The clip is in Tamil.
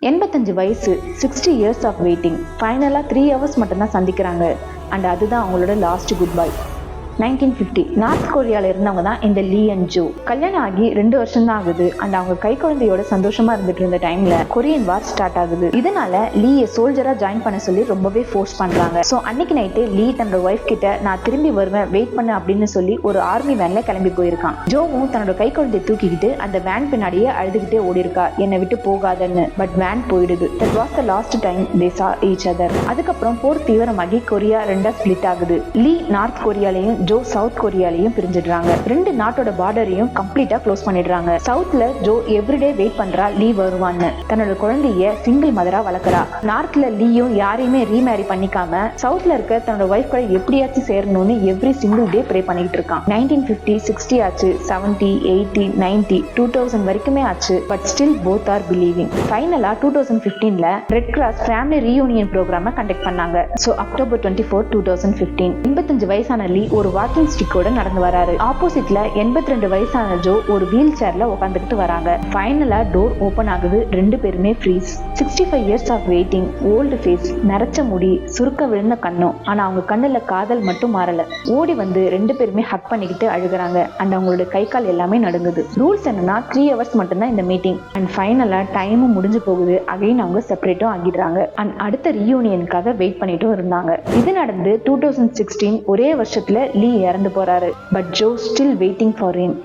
85 வயசு, 60 இயர்ஸ் ஆஃப் வெயிட்டிங். ஃபைனலாக 3 ஹவர்ஸ் மட்டும்தான் சந்திக்கிறாங்க. அண்ட் அதுதான் அவங்களோட லாஸ்ட் குட் பை. 1950 நார்த் கொரியால இருந்தவங்க தான் இந்த லீ அண்ட் ஜோ. கல்யாணம் ஆகி 2 வருஷம் தான் ஆகுது. அண்ட் அவங்க கை குழந்தையோட சந்தோஷமா இருந்துட்டு இருந்த டைம்ல கொரியன் வார் ஸ்டார்ட் ஆகுது. இதனால லீயை சோல்ஜரா ஜாயின் பண்ண சொல்லி ரொம்பவே ஃபோர்ஸ் பண்றாங்க. ஸோ அன்னைக்கு நைட்டு லீ தன்னோட ஒய்ஃப் கிட்ட நான் திரும்பி வருவேன், வெயிட் பண்ண அப்படின்னு சொல்லி ஒரு ஆர்மி வேன்ல கிளம்பி போயிருக்கான். ஜோவும் தன்னோட கை குழந்தையை தூக்கிக்கிட்டு அந்த வேன் பின்னாடியே அழுதுகிட்டே ஓடி இருக்கா, என்னை விட்டு போகாதன்னு. பட் வேன் போயிடுது. That was the last time they சா ஈச் அதர். அதுக்கப்புறம் போர் தீவிரமாகி கொரியா ரெண்டா ஸ்பிளிட் ஆகுது. லீ நார்த் கொரியாலையும் ஜோ சவுத் கொரியாலையும் பிரிஞ்சிடுறாங்க. ரெண்டு நாட்டோட பார்டரையும் கம்ப்ளீட்டா க்ளோஸ் பண்ணிடுறாங்க. சவுத்ல ஜோ எவ்ரிடே வெயிட் பண்றா லீ வருவான்னு. தன்னோட குழந்தைய சிங்கிள் மதரா வளர்க்குறா. நார்த்ல லீயும் யாரையுமே ரீமேரி பண்ணிக்காம சவுத்ல இருக்க தன்னோட ஒய்ஃப் கூட எப்படியாச்சும் சேரணும்னு எவ்ரி சிங்கிள் டே ப்ரே பண்ணிட்டு இருக்கான். 1950 60 ஆச்சு, 70 80 90 2000 வரைக்குமே ஆச்சு. But still both are believing. ஃபைனலா 2015ல ரெட் கிராஸ் ஃபேமிலி ரீயூனியன் ப்ரோக்ராம கண்டக்ட் பண்ணாங்க. ஸோ அக்டோபர் 24 2015 85 வயசான லீ ஒரு வாக்கிங் ஸ்டிக்கோட நடந்து வராரு. ஆப்போசிட்ல 82 வயசான ஜோ ஒரு வீல் சேர்ல உட்காந்துக்கிட்டு வராங்க. ஃபைனலா டோர் ஓபன் ஆகுது. ரெண்டு பேருமே freeze. 65 years of waiting, old face, நரைச்ச முடி, சுருக்க விழுந்த கண்ணும். ஆனா அவங்க கண்ணுல காதல் மட்டும் மாறல. ஓடி வந்து ரெண்டு பேருமே ஹக் பண்ணிக்கிட்டு அழுகுறாங்க. அண்ட் அவங்களோட கை கால் எல்லாமே நடுங்குது. ரூல்ஸ் என்னன்னா 3 ஹவர்ஸ் மட்டும்தான் இந்த மீட்டிங். அண்ட் ஃபைனலா டைமும் முடிஞ்சு போகுது. அகைன் அவங்க செப்பரேட்டும் ஆகிடுறாங்க. அண்ட் அடுத்த ரீயூனியனுக்காக வெயிட் பண்ணிட்டும் இருந்தாங்க. இது நடந்து 2016 ஒரே வருஷத்துல லீ இறந்து போறாரு. But Joe still waiting for him.